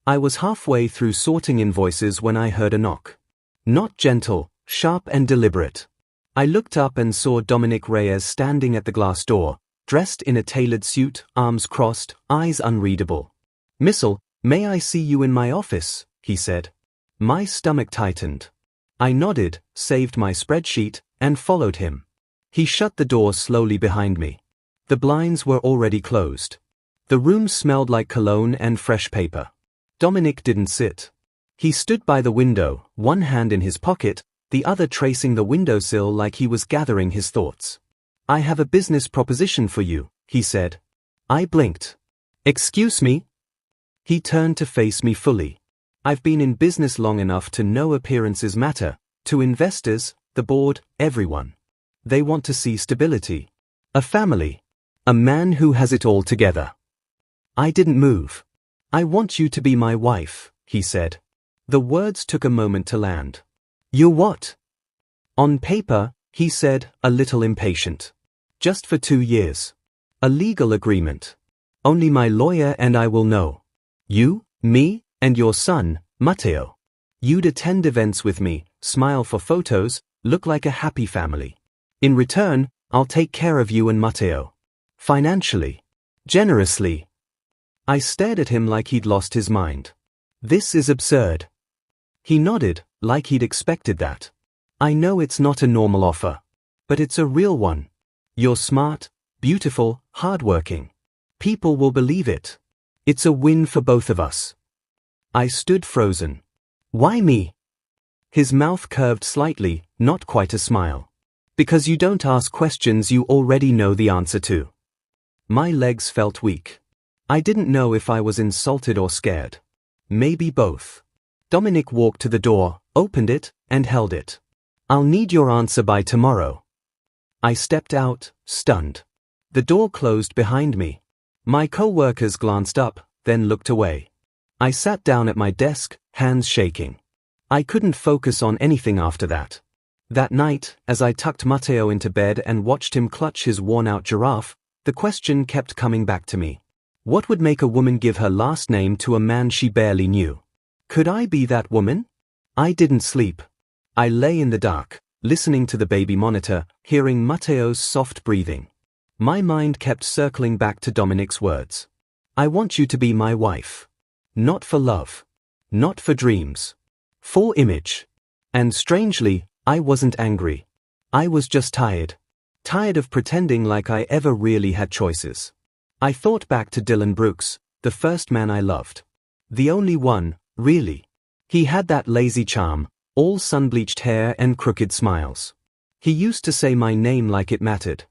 I was halfway through sorting invoices when I heard a knock. Not gentle, sharp and deliberate. I looked up and saw Dominic Reyes standing at the glass door, dressed in a tailored suit, arms crossed, eyes unreadable. "Missile, may I see you in my office?" he said. My stomach tightened. I nodded, saved my spreadsheet, and followed him. He shut the door slowly behind me. The blinds were already closed. The room smelled like cologne and fresh paper. Dominic didn't sit. He stood by the window, one hand in his pocket, the other tracing the windowsill like he was gathering his thoughts. "I have a business proposition for you," he said. I blinked. "Excuse me?" He turned to face me fully. "I've been in business long enough to know appearances matter, to investors, the board, everyone. They want to see stability. A family. A man who has it all together." I didn't move. "I want you to be my wife," he said. The words took a moment to land. "You're what?" "On paper," he said, a little impatient. "Just for 2 years. A legal agreement. Only my lawyer and I will know. You, me, and your son, Matteo. You'd attend events with me, smile for photos, look like a happy family. In return, I'll take care of you and Matteo. Financially. Generously." I stared at him like he'd lost his mind. "This is absurd." He nodded, like he'd expected that. "I know it's not a normal offer. But it's a real one. You're smart, beautiful, hardworking. People will believe it. It's a win for both of us." I stood frozen. "Why me?" His mouth curved slightly, not quite a smile. "Because you don't ask questions you already know the answer to." My legs felt weak. I didn't know if I was insulted or scared. Maybe both. Dominic walked to the door, opened it, and held it. "I'll need your answer by tomorrow." I stepped out, stunned. The door closed behind me. My co-workers glanced up, then looked away. I sat down at my desk, hands shaking. I couldn't focus on anything after that. That night, as I tucked Matteo into bed and watched him clutch his worn-out giraffe, the question kept coming back to me. What would make a woman give her last name to a man she barely knew? Could I be that woman? I didn't sleep. I lay in the dark, listening to the baby monitor, hearing Matteo's soft breathing. My mind kept circling back to Dominic's words. "I want you to be my wife. Not for love. Not for dreams. For image." And strangely, I wasn't angry. I was just tired. Tired of pretending like I ever really had choices. I thought back to Dylan Brooks, the first man I loved. The only one, really. He had that lazy charm, all sun-bleached hair and crooked smiles. He used to say my name like it mattered.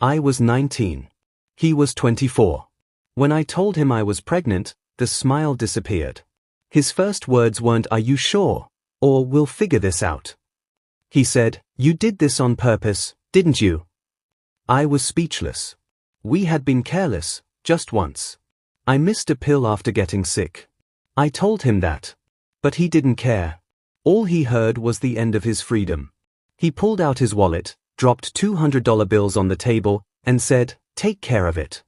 I was 19. He was 24. When I told him I was pregnant, the smile disappeared. His first words weren't "Are you sure?" or "We'll figure this out." He said, "You did this on purpose, didn't you?" I was speechless. We had been careless, just once. I missed a pill after getting sick. I told him that. But he didn't care. All he heard was the end of his freedom. He pulled out his wallet, dropped $200 bills on the table, and said, "Take care of it."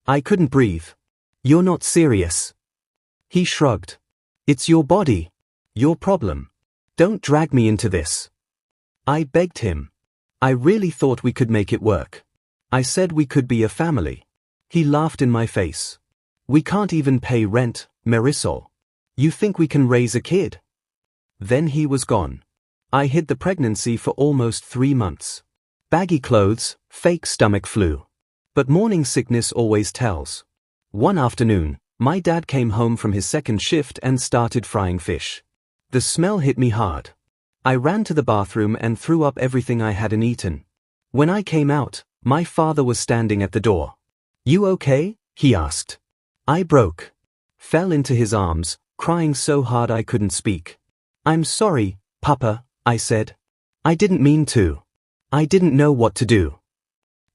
I couldn't breathe. "You're not serious." He shrugged. "It's your body. Your problem. Don't drag me into this." I begged him. I really thought we could make it work. I said we could be a family. He laughed in my face. "We can't even pay rent, Marisol. You think we can raise a kid?" Then he was gone. I hid the pregnancy for almost 3 months. Baggy clothes, fake stomach flu. But morning sickness always tells. One afternoon, my dad came home from his second shift and started frying fish. The smell hit me hard. I ran to the bathroom and threw up everything I hadn't eaten. When I came out, my father was standing at the door. "You okay?" he asked. I broke. Fell into his arms, crying so hard I couldn't speak. "I'm sorry, Papa," I said. "I didn't mean to. I didn't know what to do."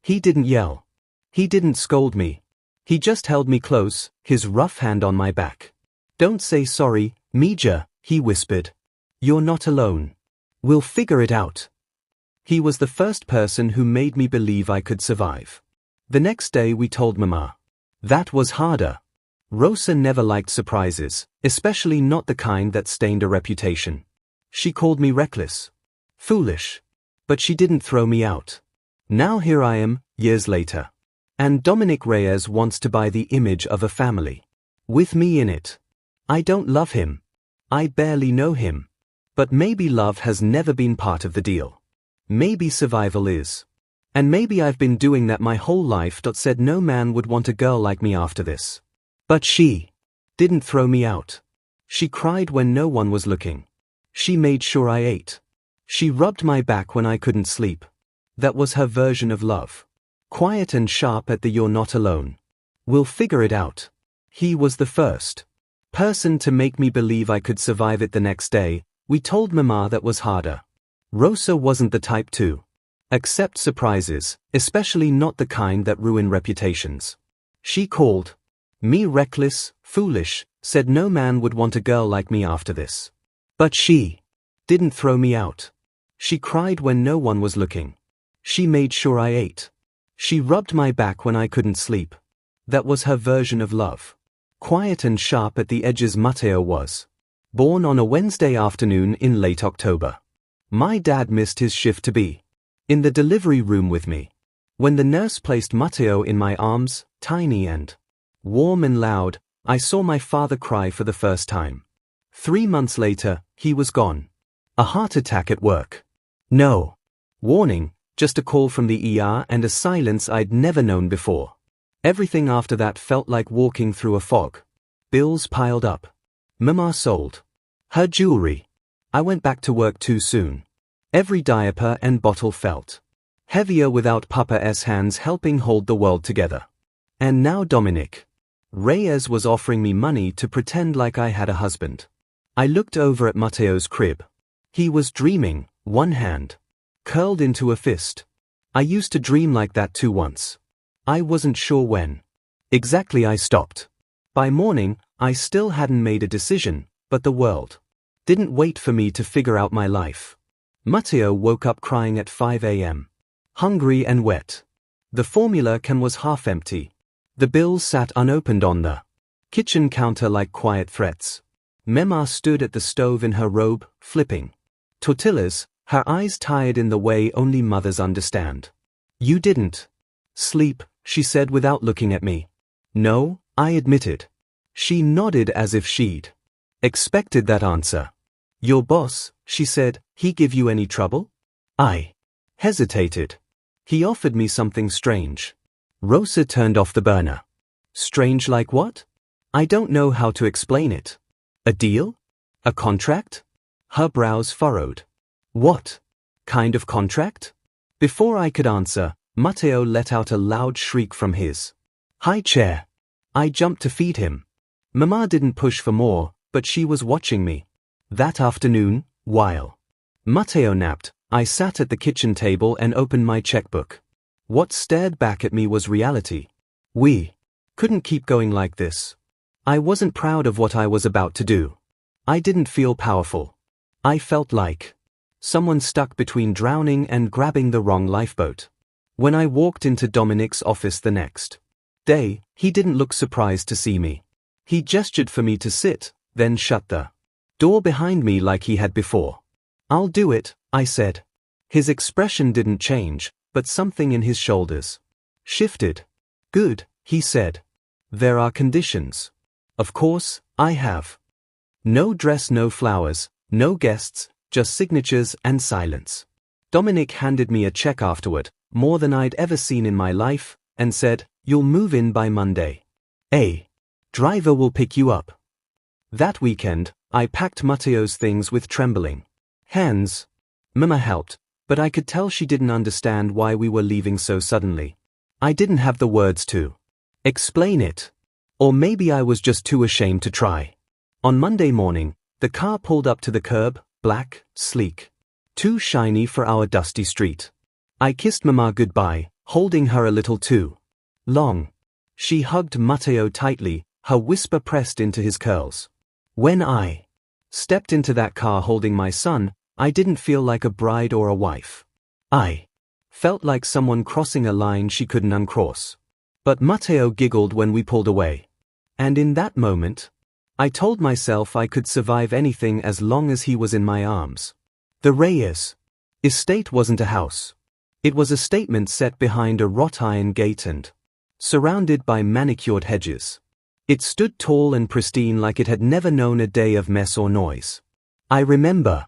He didn't yell. He didn't scold me. He just held me close, his rough hand on my back. "Don't say sorry, Mija," he whispered. "You're not alone. We'll figure it out." He was the first person who made me believe I could survive. The next day we told Mama. That was harder. Rosa never liked surprises, especially not the kind that stained a reputation. She called me reckless. Foolish. But she didn't throw me out. Now here I am, years later. And Dominic Reyes wants to buy the image of a family. With me in it. I don't love him. I barely know him. But maybe love has never been part of the deal. Maybe survival is. And maybe I've been doing that my whole life. Said no man would want a girl like me after this. But she didn't throw me out. She cried when no one was looking. She made sure I ate. She rubbed my back when I couldn't sleep. That was her version of love. Quiet and sharp at the "you're not alone. We'll figure it out." He was the first person to make me believe I could survive it the next day. We told Mama that was harder. Rosa wasn't the type to accept surprises, especially not the kind that ruin reputations. She called me reckless, foolish, said no man would want a girl like me after this. But she didn't throw me out. She cried when no one was looking. She made sure I ate. She rubbed my back when I couldn't sleep. That was her version of love. Quiet and sharp at the edges. Mateo was born on a Wednesday afternoon in late October. My dad missed his shift to be in the delivery room with me. When the nurse placed Mateo in my arms, tiny and warm and loud, I saw my father cry for the first time. 3 months later, he was gone. A heart attack at work. No warning, just a call from the ER and a silence I'd never known before. Everything after that felt like walking through a fog. Bills piled up. Mama sold her jewelry. I went back to work too soon. Every diaper and bottle felt heavier without Papa's hands helping hold the world together. And now Dominic Reyes was offering me money to pretend like I had a husband. I looked over at Mateo's crib. He was dreaming, one hand curled into a fist. I used to dream like that too once. I wasn't sure when exactly I stopped. By morning, I still hadn't made a decision, but the world didn't wait for me to figure out my life. Mateo woke up crying at 5 a.m. Hungry and wet. The formula can was half empty. The bills sat unopened on the kitchen counter like quiet threats. Mema stood at the stove in her robe, flipping tortillas, her eyes tired in the way only mothers understand. "You didn't sleep," she said without looking at me. "No," I admitted. She nodded as if she'd expected that answer. "Your boss," she said, "he give you any trouble?" I hesitated. "He offered me something strange." Rosa turned off the burner. "Strange like what?" "I don't know how to explain it." "A deal? A contract?" Her brows furrowed. "What kind of contract?" Before I could answer, Mateo let out a loud shriek from his high chair. I jumped to feed him. Mama didn't push for more, but she was watching me. That afternoon, while Mateo napped, I sat at the kitchen table and opened my checkbook. What stared back at me was reality. We couldn't keep going like this. I wasn't proud of what I was about to do. I didn't feel powerful. I felt like someone stuck between drowning and grabbing the wrong lifeboat. When I walked into Dominic's office the next day, he didn't look surprised to see me. He gestured for me to sit, then shut the door behind me like he had before. "I'll do it," I said. His expression didn't change, but something in his shoulders shifted. "Good," he said. "There are conditions." "Of course, I have." No dress, no flowers, no guests, just signatures and silence. Dominic handed me a check afterward, more than I'd ever seen in my life, and said, "You'll move in by Monday. A driver will pick you up." That weekend, I packed Mateo's things with trembling hands. Mama helped, but I could tell she didn't understand why we were leaving so suddenly. I didn't have the words to explain it. Or maybe I was just too ashamed to try. On Monday morning, the car pulled up to the curb, black, sleek, too shiny for our dusty street. I kissed Mama goodbye, holding her a little too long. She hugged Mateo tightly, her whisper pressed into his curls. When I stepped into that car holding my son, I didn't feel like a bride or a wife. I felt like someone crossing a line she couldn't uncross. But Mateo giggled when we pulled away. And in that moment, I told myself I could survive anything as long as he was in my arms. The Reyes estate wasn't a house. It was a statement set behind a wrought iron gate and surrounded by manicured hedges. It stood tall and pristine like it had never known a day of mess or noise. I remember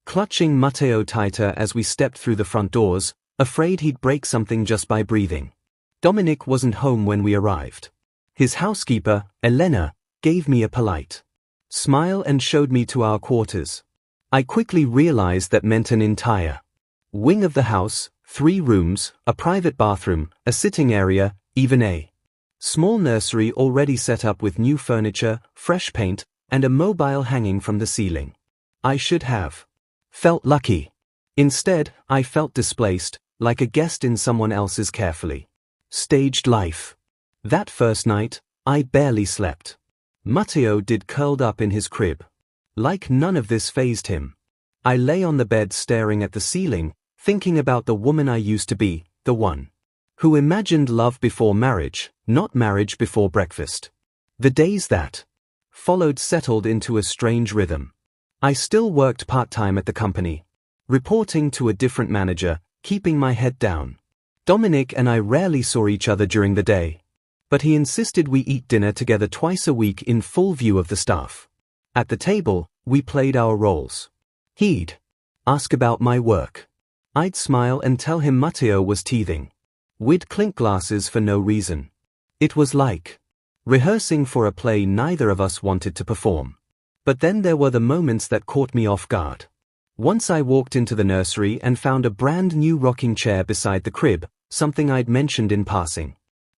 clutching Matteo tighter as we stepped through the front doors, afraid he'd break something just by breathing. Dominic wasn't home when we arrived. His housekeeper, Elena, gave me a polite smile and showed me to our quarters. I quickly realized that meant an entire wing of the house, 3 rooms, a private bathroom, a sitting area, even a small nursery already set up with new furniture, fresh paint, and a mobile hanging from the ceiling. I should have felt lucky. Instead, I felt displaced, like a guest in someone else's carefully staged life. That first night, I barely slept. Matteo did curled up in his crib. Like none of this fazed him. I lay on the bed staring at the ceiling, thinking about the woman I used to be, the one who imagined love before marriage, not marriage before breakfast. The days that followed settled into a strange rhythm. I still worked part-time at the company, reporting to a different manager, keeping my head down. Dominic and I rarely saw each other during the day, but he insisted we eat dinner together twice a week in full view of the staff. At the table, we played our roles. He'd ask about my work. I'd smile and tell him Matteo was teething. We'd clink glasses for no reason. It was like rehearsing for a play neither of us wanted to perform. But then there were the moments that caught me off guard. Once I walked into the nursery and found a brand new rocking chair beside the crib, something I'd mentioned in passing.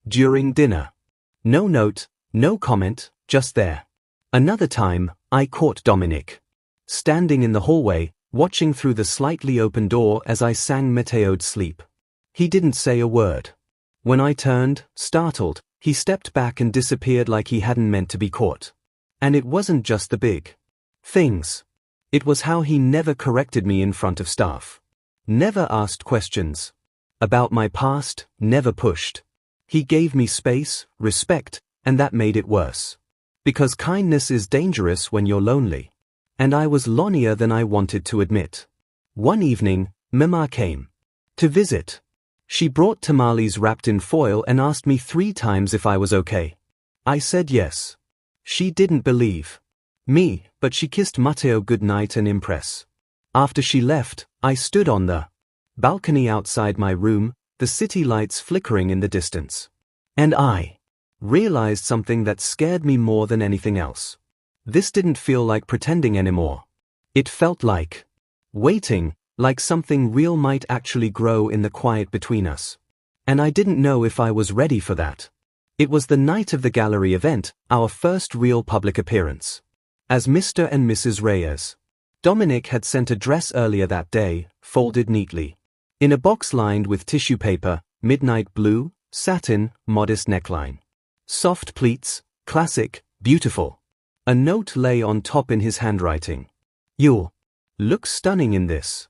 During dinner. No note, no comment, just there. Another time, I caught Dominic standing in the hallway, watching through the slightly open door as I sang Matteo'd Sleep. He didn't say a word. When I turned, startled, he stepped back and disappeared like he hadn't meant to be caught. And it wasn't just the big things. It was how he never corrected me in front of staff. Never asked questions about my past, never pushed. He gave me space, respect, and that made it worse. Because kindness is dangerous when you're lonely. And I was lonelier than I wanted to admit. One evening, Mama came to visit. She brought tamales wrapped in foil and asked me 3 times if I was okay. I said yes. She didn't believe me, but she kissed Matteo goodnight and impress. After she left, I stood on the balcony outside my room, the city lights flickering in the distance. And I realized something that scared me more than anything else. This didn't feel like pretending anymore. It felt like waiting, like something real might actually grow in the quiet between us. And I didn't know if I was ready for that. It was the night of the gallery event, our first real public appearance. As Mr. and Mrs. Reyes. Dominic had sent a dress earlier that day, folded neatly. In a box lined with tissue paper, midnight blue, satin, modest neckline. Soft pleats, classic, beautiful. A note lay on top in his handwriting. "You'll look stunning in this."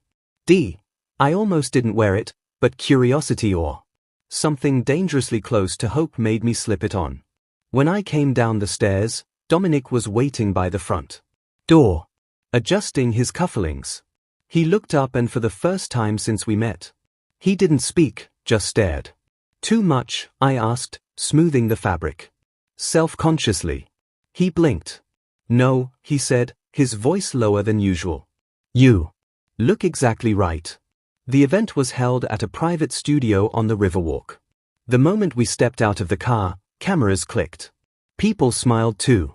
I almost didn't wear it, but curiosity or something dangerously close to hope made me slip it on. When I came down the stairs, Dominic was waiting by the front door, adjusting his cufflinks. He looked up and for the first time since we met. He didn't speak, just stared. "Too much?" I asked, smoothing the fabric. Self-consciously. He blinked. "No," he said, his voice lower than usual. "You look exactly right." The event was held at a private studio on the Riverwalk. The moment we stepped out of the car, cameras clicked. People smiled too.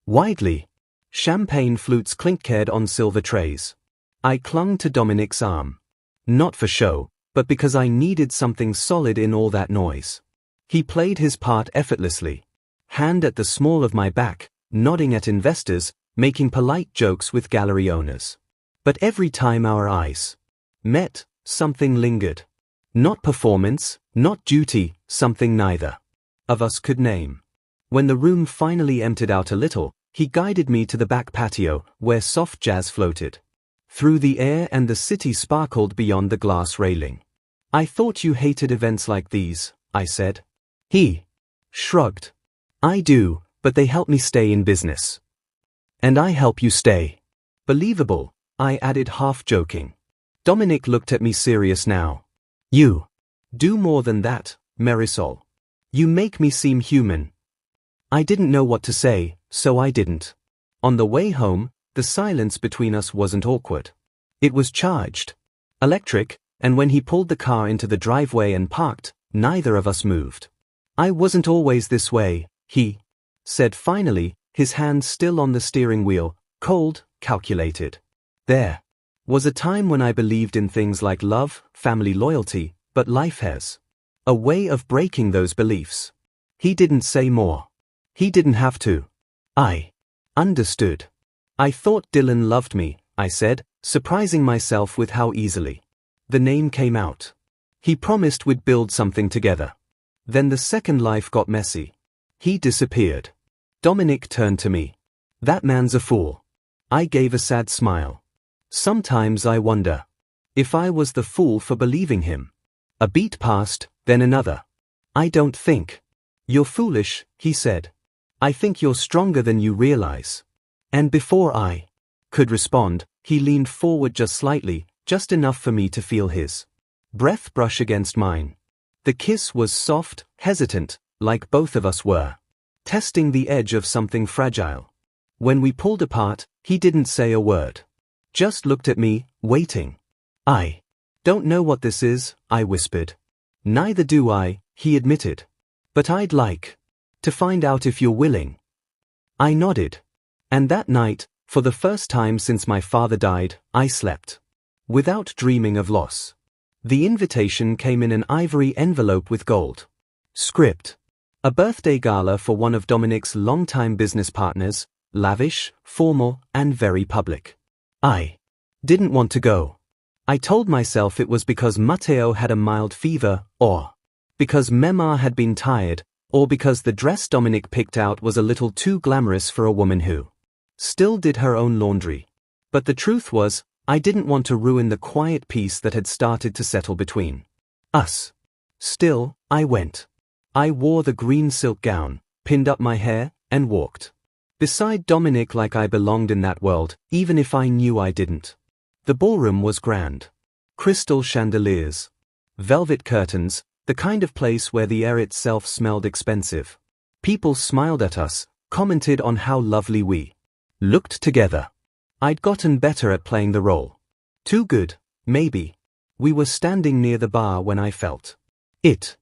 Widely. Champagne flutes clinkered on silver trays. I clung to Dominic's arm. Not for show, but because I needed something solid in all that noise. He played his part effortlessly. Hand at the small of my back, nodding at investors, making polite jokes with gallery owners. But every time our eyes met, something lingered. Not performance, not duty, something neither of us could name. When the room finally emptied out a little, he guided me to the back patio, where soft jazz floated through the air and the city sparkled beyond the glass railing. "I thought you hated events like these," I said. He shrugged. "I do, but they help me stay in business. And I help you stay. Believable, I added half joking. Dominic looked at me serious now. You do more than that, Marisol. You make me seem human. I didn't know what to say, so I didn't. On the way home, the silence between us wasn't awkward. It was charged. Electric, and when he pulled the car into the driveway and parked, neither of us moved. I wasn't always this way, he said finally, his hand still on the steering wheel, cold, calculated. There was a time when I believed in things like love, family loyalty, but life has a way of breaking those beliefs. He didn't say more. He didn't have to. I understood. I thought Dylan loved me, I said, surprising myself with how easily the name came out. He promised we'd build something together. Then the second life got messy. He disappeared. Dominic turned to me. That man's a fool. I gave a sad smile. Sometimes I wonder if I was the fool for believing him. A beat passed, then another. I don't think you're foolish, he said. I think you're stronger than you realize. And before I could respond, he leaned forward just slightly, just enough for me to feel his breath brush against mine. The kiss was soft, hesitant, like both of us were testing the edge of something fragile. When we pulled apart, he didn't say a word. Just looked at me, waiting. I don't know what this is, I whispered. Neither do I, he admitted. But I'd like to find out if you're willing. I nodded. And that night, for the first time since my father died, I slept without dreaming of loss. The invitation came in an ivory envelope with gold script. A birthday gala for one of Dominic's longtime business partners, lavish, formal, and very public. I didn't want to go. I told myself it was because Matteo had a mild fever, or because Memar had been tired, or because the dress Dominic picked out was a little too glamorous for a woman who still did her own laundry. But the truth was, I didn't want to ruin the quiet peace that had started to settle between us. Still, I went. I wore the green silk gown, pinned up my hair, and walked beside Dominic like I belonged in that world, even if I knew I didn't. The ballroom was grand. Crystal chandeliers, velvet curtains, the kind of place where the air itself smelled expensive. People smiled at us, commented on how lovely we looked together. I'd gotten better at playing the role. Too good, maybe. We were standing near the bar when I felt it